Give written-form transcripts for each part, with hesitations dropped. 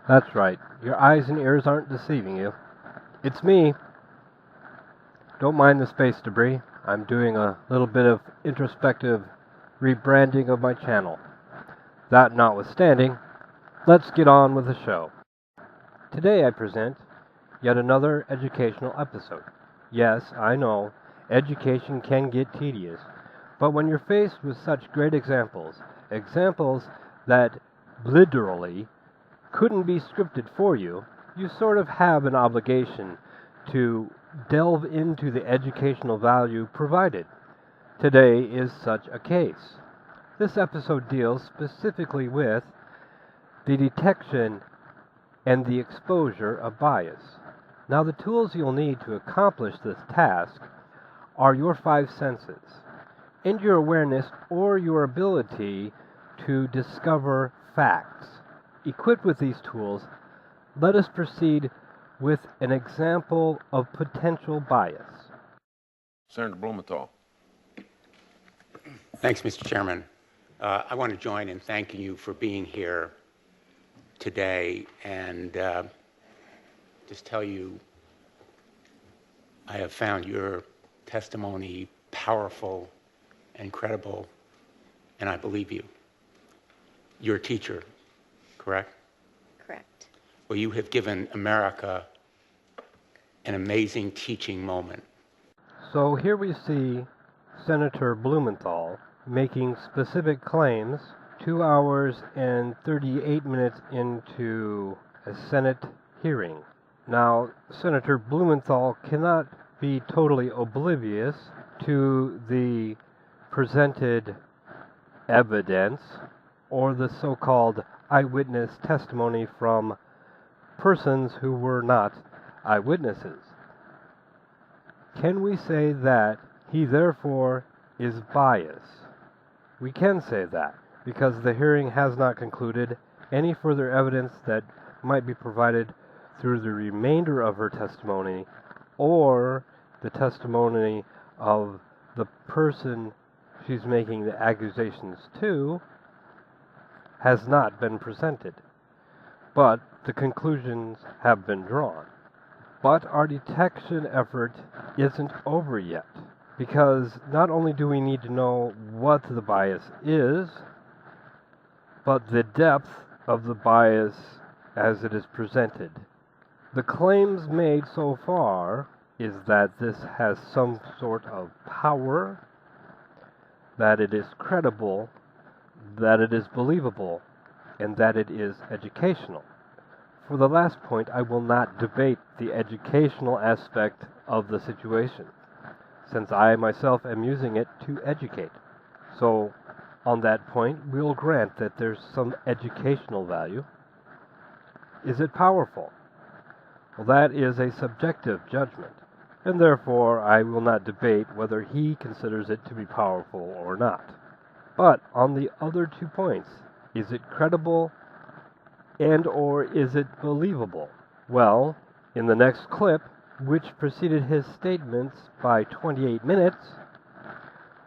That's right. Your eyes and ears aren't deceiving you. It's me. Don't mind the space debris. I'm doing a little bit of introspective rebranding of my channel. That notwithstanding, let's get on with the show. Today I present yet another educational episode. Yes, I know, education can get tedious, but when you're faced with such great examples that literally couldn't be scripted for you, you sort of have an obligation to delve into the educational value provided. Today is such a case. This episode deals specifically with the detection and the exposure of bias. Now, the tools you'll need to accomplish this task are your five senses, and your awareness or your ability to discover facts. Equipped with these tools, let us proceed with an example of potential bias. Senator Blumenthal. Thanks, Mr. Chairman. I want to join in thanking you for being here today and just tell you I have found your testimony powerful and credible, and I believe you. You're a teacher, correct? Correct. Well, you have given America an amazing teaching moment. So here we see Senator Blumenthal making specific claims 2 hours and 38 minutes into a Senate hearing. Now, Senator Blumenthal cannot be totally oblivious to the presented evidence or the so-called eyewitness testimony from persons who were not eyewitnesses. Can we say that he therefore is biased? We can say that because the hearing has not concluded. Any further evidence that might be provided through the remainder of her testimony or the testimony of the person she's making the accusations to has not been presented. But the conclusions have been drawn. But our detection effort isn't over yet, because not only do we need to know what the bias is, but the depth of the bias as it is presented. The claims made so far is that this has some sort of power, that it is credible, that it is believable, and that it is educational. For the last point, I will not debate the educational aspect of the situation, since I myself am using it to educate. So, on that point, we'll grant that there's some educational value. Is it powerful? Well, that is a subjective judgment, and therefore I will not debate whether he considers it to be powerful or not. But on the other 2 points, is it credible and or is it believable? Well, in the next clip, which preceded his statements by 28 minutes,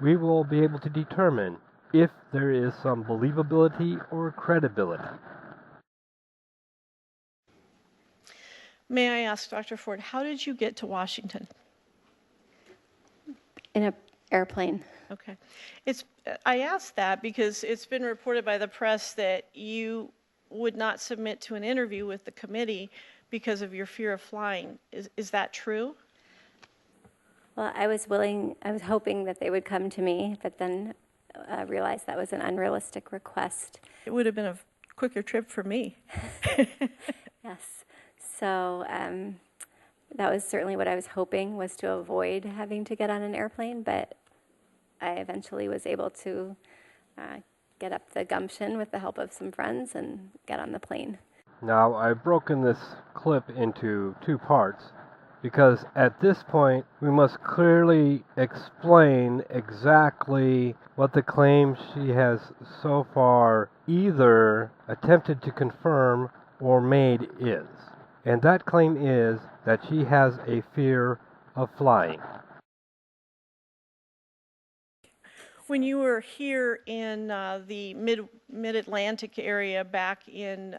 we will be able to determine if there is some believability or credibility. May I ask, Dr. Ford, how did you get to Washington? In an airplane. Okay. I asked that because it's been reported by the press that you would not submit to an interview with the committee because of your fear of flying. Is that true? Well, I was hoping that they would come to me, but then realized that was an unrealistic request. It would have been a quicker trip for me. Yes. So that was certainly what I was hoping, was to avoid having to get on an airplane, but I eventually was able to get up the gumption with the help of some friends and get on the plane. Now, I've broken this clip into 2 parts because at this point we must clearly explain exactly what the claim she has so far either attempted to confirm or made is. And that claim is that she has a fear of flying. When you were here in the mid-Atlantic area back in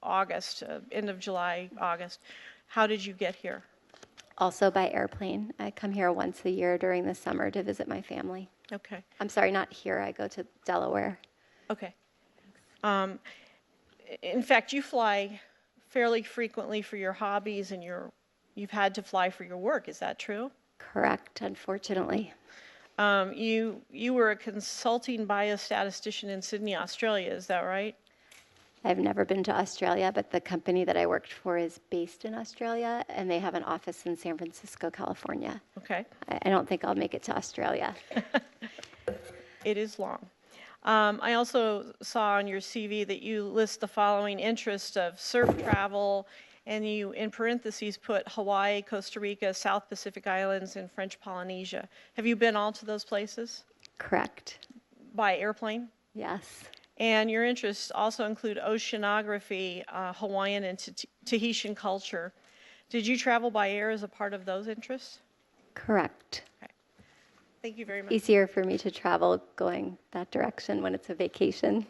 August, end of July, August. How did you get here? Also by airplane. I come here once a year during the summer to visit my family. Okay. I'm sorry, not here. I go to Delaware. Okay. In fact, you fly fairly frequently for your hobbies, and you've had to fly for your work. Is that true? Correct, unfortunately. You were a consulting biostatistician in Sydney, Australia. Is that right? I've never been to Australia, but the company that I worked for is based in Australia, and they have an office in San Francisco, California. Okay. I don't think I'll make it to Australia. It is long. I also saw on your CV that you list the following interests of surf travel, and you, in parentheses, put Hawaii, Costa Rica, South Pacific Islands, and French Polynesia. Have you been all to those places? Correct. By airplane? Yes. And your interests also include oceanography, Hawaiian and Tahitian culture. Did you travel by air as a part of those interests? Correct. Okay. Thank you very much. Easier for me to travel going that direction when it's a vacation.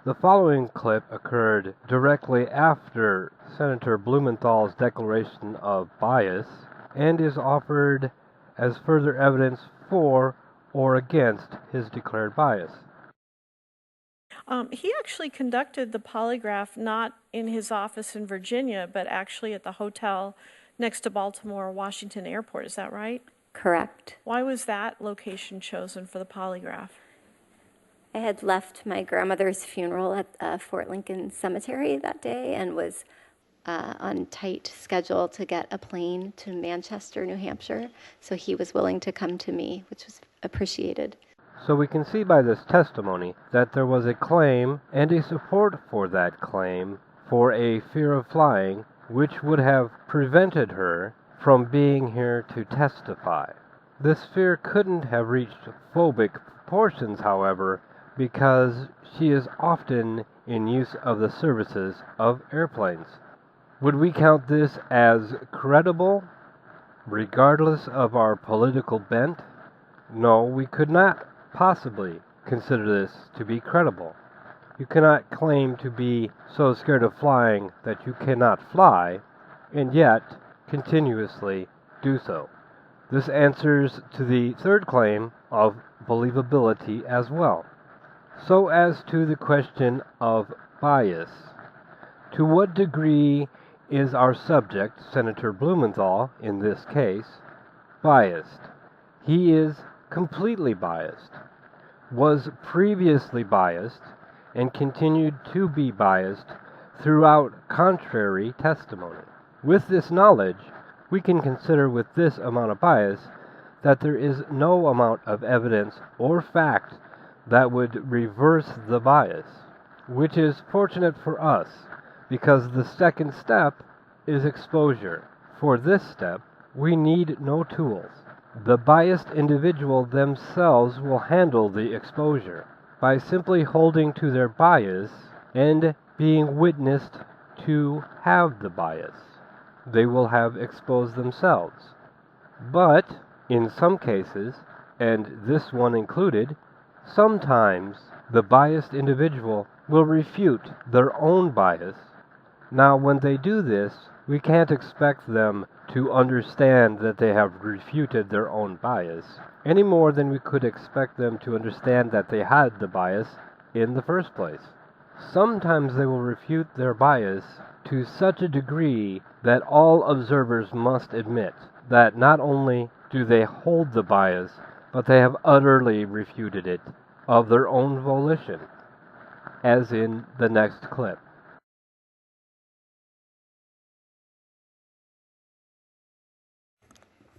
The following clip occurred directly after Senator Blumenthal's declaration of bias and is offered as further evidence for or against his declared bias. He actually conducted the polygraph not in his office in Virginia, but actually at the hotel next to Baltimore Washington Airport. Is that right? Correct. Why was that location chosen for the polygraph? I had left my grandmother's funeral at Fort Lincoln Cemetery that day and was on tight schedule to get a plane to Manchester, New Hampshire. So he was willing to come to me, which was appreciated. So we can see by this testimony that there was a claim and a support for that claim for a fear of flying, which would have prevented her from being here to testify. This fear couldn't have reached phobic proportions, however, because she is often in use of the services of airplanes. Would we count this as credible, regardless of our political bent? No, we could not possibly consider this to be credible. You cannot claim to be so scared of flying that you cannot fly, and yet continuously do so. This answers to the third claim of believability as well. So as to the question of bias, to what degree is our subject, Senator Blumenthal in this case, biased? He is completely biased, was previously biased, and continued to be biased throughout contrary testimony. With this knowledge, we can consider with this amount of bias that there is no amount of evidence or fact that would reverse the bias, which is fortunate for us because the second step is exposure. For this step, we need no tools. The biased individual themselves will handle the exposure by simply holding to their bias and being witnessed to have the bias. They will have exposed themselves. But, in some cases, and this one included, sometimes the biased individual will refute their own bias. Now, when they do this, we can't expect them to understand that they have refuted their own bias, any more than we could expect them to understand that they had the bias in the first place. Sometimes they will refute their bias to such a degree that all observers must admit that not only do they hold the bias, but they have utterly refuted it of their own volition, as in the next clip.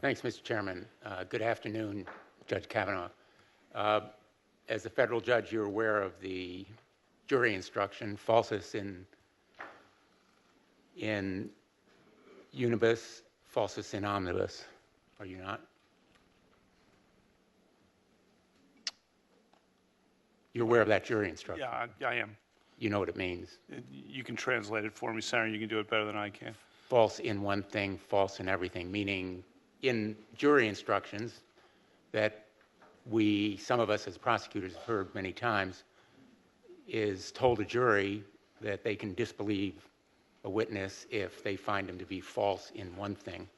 Thanks, Mr. Chairman. Good afternoon, Judge Kavanaugh. As a federal judge, you're aware of the jury instruction, falsus in unibus, falsus in omnibus. Are you not? You're aware of that jury instruction? Yeah, I am. You know what it means? You can translate it for me, Senator. You can do it better than I can. False in one thing, false in everything, meaning in jury instructions that some of us as prosecutors have heard many times, is told a jury that they can disbelieve a witness if they find him to be false in one thing.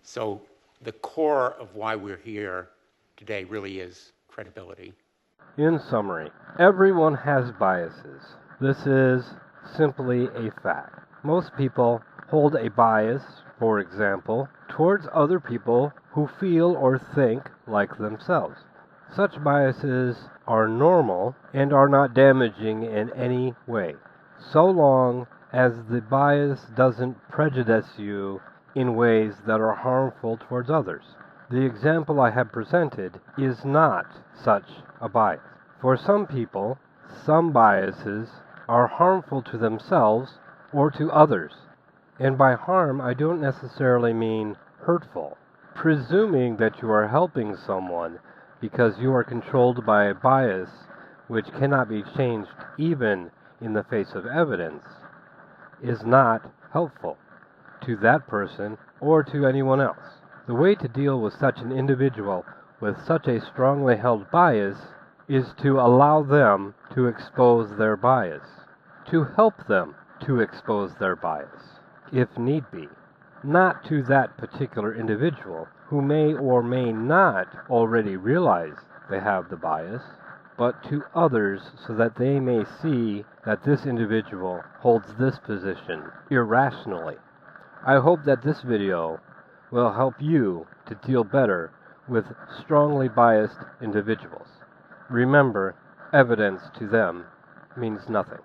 So the core of why we're here today really is credibility. In summary, everyone has biases. This is simply a fact. Most people hold a bias, for example, towards other people who feel or think like themselves. Such biases are normal and are not damaging in any way, so long as the bias doesn't prejudice you in ways that are harmful towards others. The example I have presented is not such a bias. For some people, some biases are harmful to themselves or to others. And by harm, I don't necessarily mean hurtful. Presuming that you are helping someone because you are controlled by a bias which cannot be changed even in the face of evidence is not helpful to that person or to anyone else. The way to deal with such an individual with such a strongly held bias is to allow them to expose their bias, to help them to expose their bias, if need be, not to that particular individual who may or may not already realize they have the bias, but to others so that they may see that this individual holds this position irrationally. I hope that this video will help you to deal better with strongly biased individuals. Remember, evidence to them means nothing.